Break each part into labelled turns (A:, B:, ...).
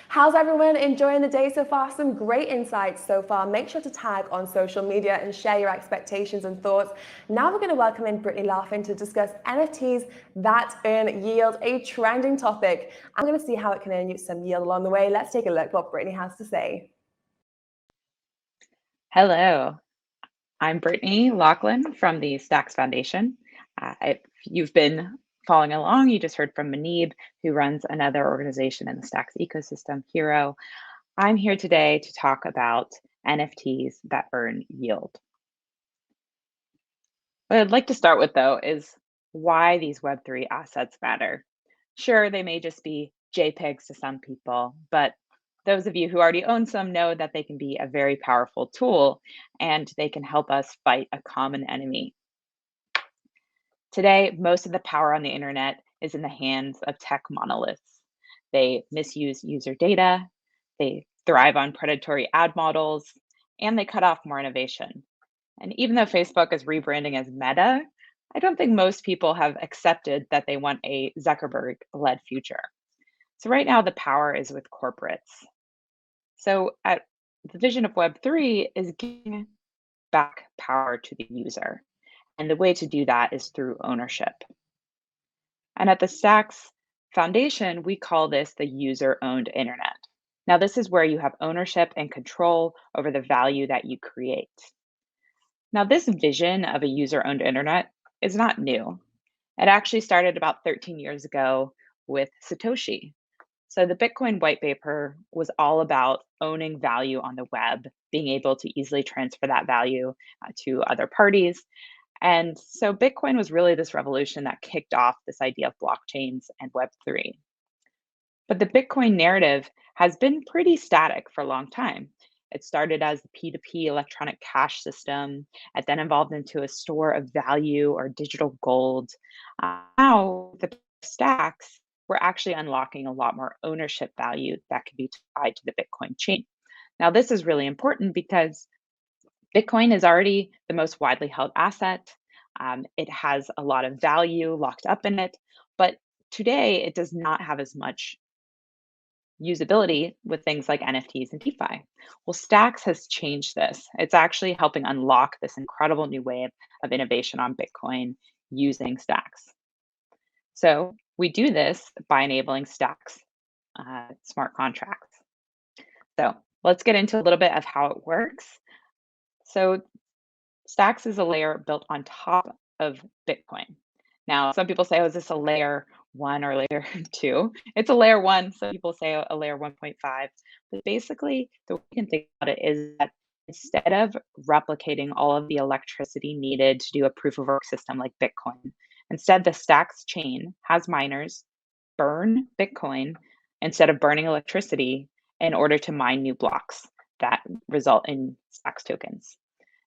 A: How's everyone enjoying the day so far? Some great insights so far. Make sure to tag on social media and share your expectations and thoughts. Now we're going to welcome in Brittany Laughlin to discuss NFTs that earn yield, a trending topic. I'm going to see how it can earn you some yield along the way. Let's take a look what Brittany has to say.
B: Hello, I'm Brittany Laughlin from the Stax Foundation. If you've been following along, you just heard from Manib, who runs another organization in the Stax ecosystem, Hero. I'm here today to talk about NFTs that earn yield. What I'd like to start with, though, is why these Web3 assets matter. Sure, they may just be JPEGs to some people, but those of you who already own some know that they can be a very powerful tool and they can help us fight a common enemy. Today, most of the power on the internet is in the hands of tech monoliths. They misuse user data, they thrive on predatory ad models, and they cut off more innovation. And even though Facebook is rebranding as Meta, I don't think most people have accepted that they want a Zuckerberg led future. So, right now, the power is with corporates. So, the vision of Web3 is giving back power to the user. And the way to do that is through ownership. And at the Stacks Foundation, we call this the user owned internet. Now, this is where you have ownership and control over the value that you create. Now, this vision of a user owned internet is not new. It actually started about 13 years ago with Satoshi. So, the Bitcoin white paper was all about owning value on the web, being able to easily transfer that value to other parties. And so, Bitcoin was really this revolution that kicked off this idea of blockchains and Web3. But the Bitcoin narrative has been pretty static for a long time. It started as the P2P electronic cash system. It then evolved into a store of value or digital gold. Now, the stacks, we're actually unlocking a lot more ownership value that can be tied to the Bitcoin chain. Now, this is really important because Bitcoin is already the most widely held asset. It has a lot of value locked up in it, but today it does not have as much usability with things like NFTs and DeFi. Well, Stacks has changed this. It's actually helping unlock this incredible new wave of innovation on Bitcoin using Stacks. So we do this by enabling Stacks smart contracts. So let's get into a little bit of how it works. So Stacks is a layer built on top of Bitcoin. Now, some people say, oh, is this a layer one or layer two? It's a layer one. Some people say a layer 1.5. But basically, the way you can think about it is that instead of replicating all of the electricity needed to do a proof of work system like Bitcoin, instead, the Stacks chain has miners burn Bitcoin instead of burning electricity in order to mine new blocks that result in Stacks tokens.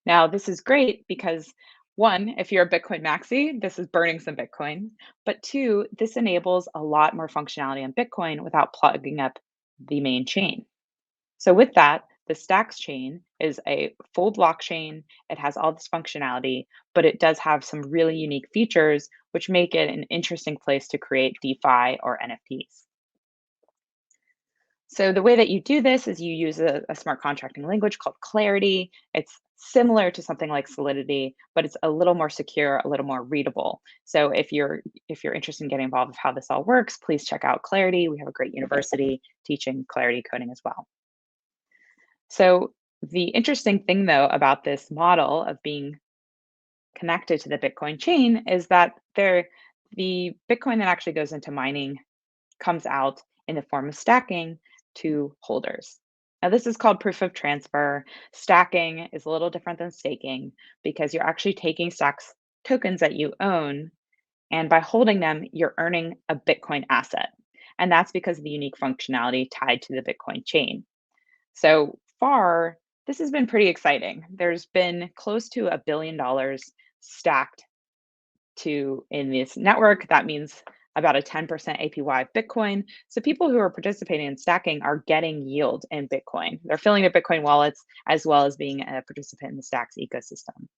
B: Now, this is great because one, if you're a Bitcoin maxi, this is burning some Bitcoin. But two, this enables a lot more functionality on Bitcoin without plugging up the main chain. So, with that, the Stacks chain is a full blockchain. It has all this functionality, but it does have some really unique features, which make it an interesting place to create DeFi or NFTs. So the way that you do this is you use a smart contracting language called Clarity. It's similar to something like Solidity, but it's a little more secure, a little more readable. So if you're interested in getting involved with how this all works, please check out Clarity. We have a great university teaching Clarity coding as well. So the interesting thing though about this model of being connected to the Bitcoin chain is that the Bitcoin that actually goes into mining comes out in the form of stacking to holders. Now, this is called proof of transfer. Stacking is a little different than staking because you're actually taking Stacks tokens that you own, and by holding them, you're earning a Bitcoin asset. And that's because of the unique functionality tied to the Bitcoin chain. So far, this has been pretty exciting. There's been close to $1 billion stacked to in this network. That means about a 10% APY of Bitcoin. So people who are participating in stacking are getting yield in Bitcoin. They're filling their Bitcoin wallets as well as being a participant in the Stacks ecosystem.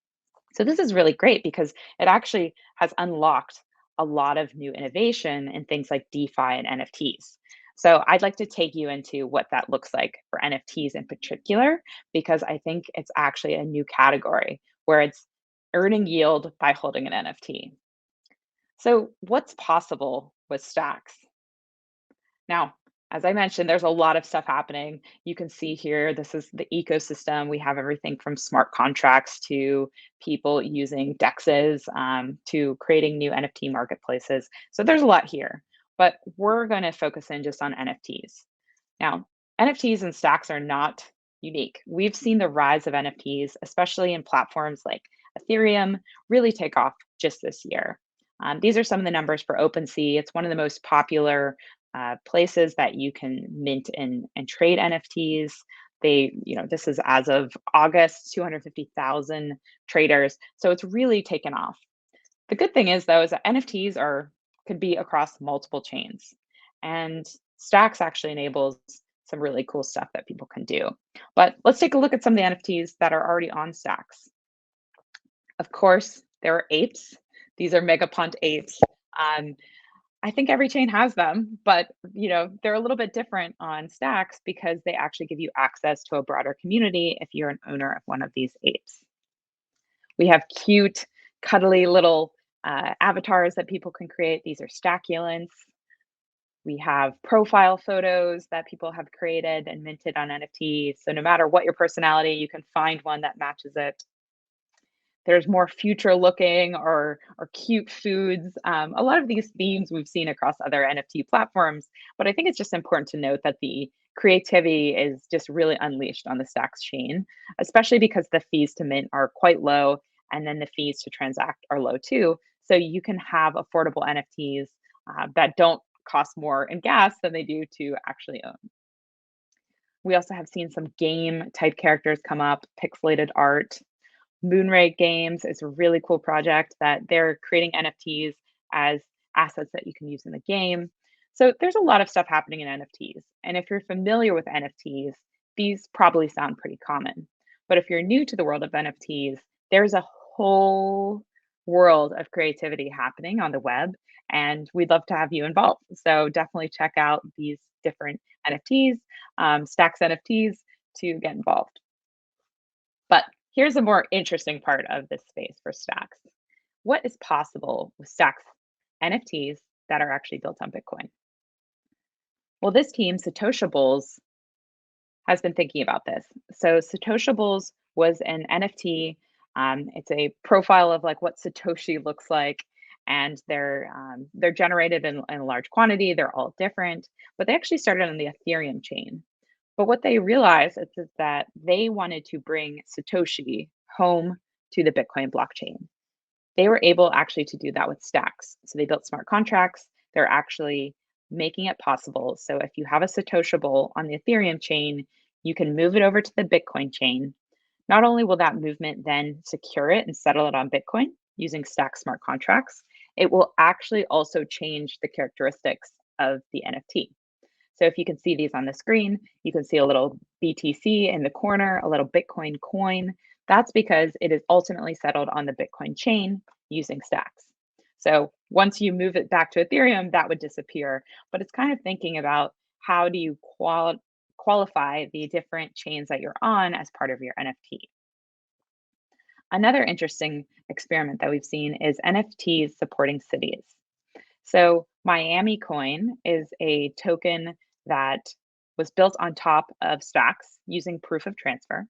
B: So this is really great because it actually has unlocked a lot of new innovation in things like DeFi and NFTs. So I'd like to take you into what that looks like for NFTs in particular, because I think it's actually a new category where it's earning yield by holding an NFT. So what's possible with Stacks? Now, as I mentioned, there's a lot of stuff happening. You can see here, this is the ecosystem. We have everything from smart contracts to people using DEXs to creating new NFT marketplaces. So there's a lot here, but we're going to focus in just on NFTs. Now, NFTs and Stacks are not unique. We've seen the rise of NFTs, especially in platforms like Ethereum, really take off just this year. These are some of the numbers for OpenSea. It's one of the most popular places that you can mint and trade NFTs. This is as of August, 250,000 traders. So it's really taken off. The good thing is, though, is that NFTs could be across multiple chains, and Stacks actually enables some really cool stuff that people can do. But let's take a look at some of the NFTs that are already on Stacks. Of course, there are apes. These are Megapont apes. I think every chain has them, but they're a little bit different on Stacks because they actually give you access to a broader community if you're an owner of one of these apes. We have cute, cuddly little avatars that people can create. These are stackulants. We have profile photos that people have created and minted on NFTs. So no matter what your personality, you can find one that matches it. There's more future looking or cute foods. A lot of these themes we've seen across other NFT platforms, but I think it's just important to note that the creativity is just really unleashed on the Stax chain, especially because the fees to mint are quite low, and then the fees to transact are low too. So you can have affordable NFTs that don't cost more in gas than they do to actually own. We also have seen some game type characters come up, pixelated art. Moonray Games is a really cool project that they're creating NFTs as assets that you can use in the game. So there's a lot of stuff happening in NFTs. And if you're familiar with NFTs, these probably sound pretty common. But if you're new to the world of NFTs, there's a whole world of creativity happening on the web, and we'd love to have you involved. So definitely check out these different NFTs, Stacks NFTs, to get involved. But here's a more interesting part of this space for Stacks. What is possible with Stacks NFTs that are actually built on Bitcoin? Well, this team, Satoshables, has been thinking about this. So Satoshables was an NFT. It's a profile of like what Satoshi looks like, and they're generated in a large quantity. They're all different, but they actually started on the Ethereum chain. But what they realized is that they wanted to bring Satoshi home to the Bitcoin blockchain. They were able actually to do that with Stacks. So they built smart contracts. They're actually making it possible. So if you have a Satoshable on the Ethereum chain, you can move it over to the Bitcoin chain. Not only will that movement then secure it and settle it on Bitcoin using Stack smart contracts, it will actually also change the characteristics of the NFT. So if you can see these on the screen, you can see a little BTC in the corner, a little Bitcoin coin. That's because it is ultimately settled on the Bitcoin chain using Stacks. So once you move it back to Ethereum, that would disappear. But it's kind of thinking about how do you qualify the different chains that you're on as part of your NFT. Another interesting experiment that we've seen is NFTs supporting cities. So Miami Coin is a token that was built on top of Stacks using proof of transfer.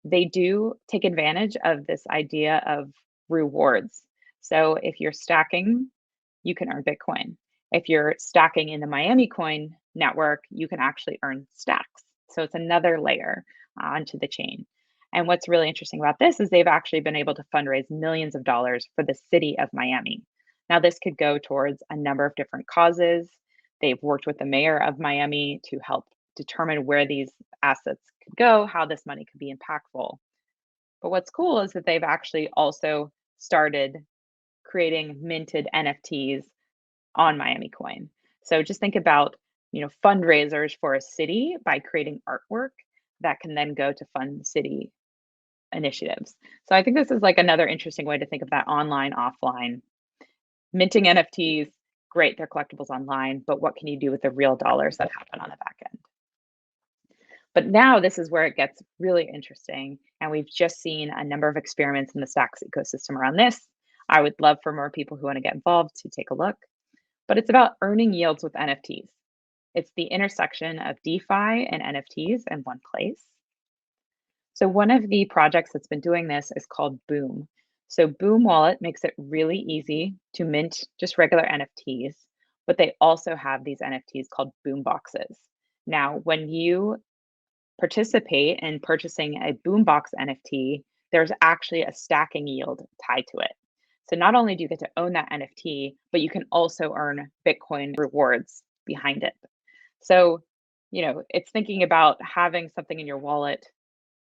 B: They do take advantage of this idea of rewards. So if you're stacking, you can earn Bitcoin. If you're stacking in the Miami Coin network, you can actually earn Stacks. So it's another layer onto the chain. And what's really interesting about this is they've actually been able to fundraise millions of dollars for the city of Miami. Now, this could go towards a number of different causes. They've worked with the mayor of Miami to help determine where these assets could go, how this money could be impactful. But what's cool is that they've actually also started creating minted NFTs on Miami Coin. So just think about, fundraisers for a city by creating artwork that can then go to fund city initiatives. So I think this is like another interesting way to think of that online, offline, minting NFTs, great, they're collectibles online, but what can you do with the real dollars that happen on the back end? But now this is where it gets really interesting. And we've just seen a number of experiments in the Stacks ecosystem around this. I would love for more people who want to get involved to take a look. But it's about earning yields with NFTs. It's the intersection of DeFi and NFTs in one place. So one of the projects that's been doing this is called Boom. So Boom Wallet makes it really easy to mint just regular NFTs, but they also have these NFTs called Boom Boxes. Now, when you participate in purchasing a Boombox NFT, there's actually a stacking yield tied to it. So not only do you get to own that NFT, but you can also earn Bitcoin rewards behind it. So, it's thinking about having something in your wallet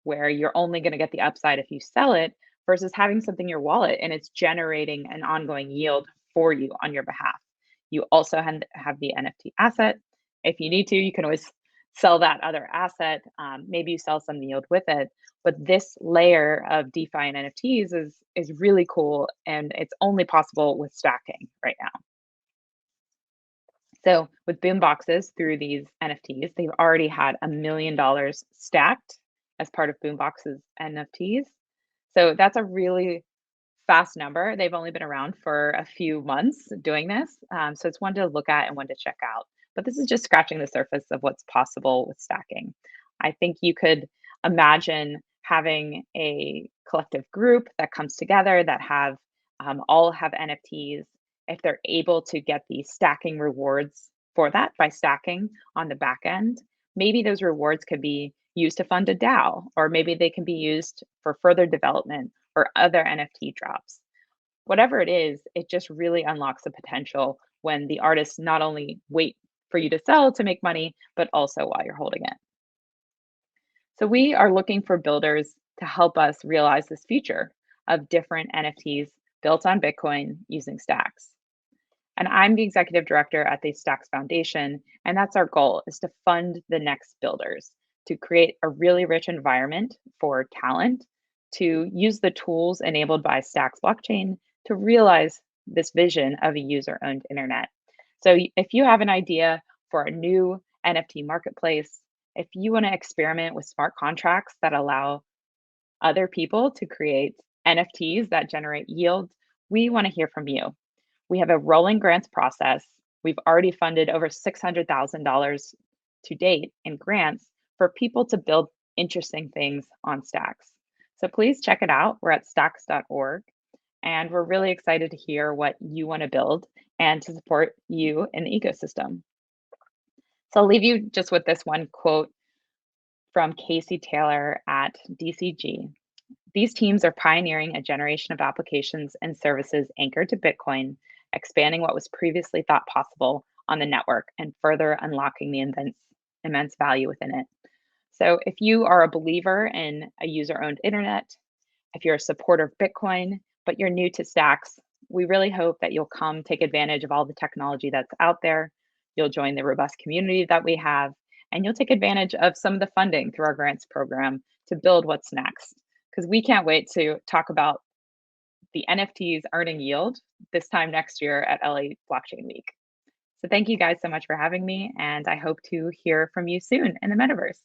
B: where you're only going to get the upside if you sell it versus having something in your wallet and it's generating an ongoing yield for you on your behalf. You also have the NFT asset. If you need to, you can always sell that other asset. Maybe you sell some yield with it. But this layer of DeFi and NFTs is really cool, and it's only possible with stacking right now. So with Boom Boxes through these NFTs, they've already had $1 million stacked as part of Boombox's NFTs. So that's a really fast number. They've only been around for a few months doing this. So it's one to look at and one to check out. But this is just scratching the surface of what's possible with stacking. I think you could imagine having a collective group that comes together that all have NFTs. If they're able to get the stacking rewards for that by stacking on the back end, maybe those rewards could be used to fund a DAO, or maybe they can be used for further development or other NFT drops. Whatever it is, it just really unlocks the potential when the artists not only wait for you to sell to make money, but also while you're holding it. So we are looking for builders to help us realize this future of different NFTs built on Bitcoin using Stacks. And I'm the executive director at the Stacks Foundation, and that's our goal, is to fund the next builders, to create a really rich environment for talent, to use the tools enabled by Stacks blockchain to realize this vision of a user-owned internet. So if you have an idea for a new NFT marketplace, if you want to experiment with smart contracts that allow other people to create NFTs that generate yield, we want to hear from you. We have a rolling grants process. We've already funded over $600,000 to date in grants for people to build interesting things on Stacks. So please check it out. We're at stacks.org, and we're really excited to hear what you want to build and to support you in the ecosystem. So I'll leave you just with this one quote from Casey Taylor at DCG. These teams are pioneering a generation of applications and services anchored to Bitcoin, expanding what was previously thought possible on the network and further unlocking the immense value within it. So if you are a believer in a user-owned internet, if you're a supporter of Bitcoin, but you're new to Stacks, we really hope that you'll come take advantage of all the technology that's out there. You'll join the robust community that we have, and you'll take advantage of some of the funding through our grants program to build what's next. Because we can't wait to talk about the NFTs earning yield this time next year at LA Blockchain Week. So thank you guys so much for having me, and I hope to hear from you soon in the metaverse.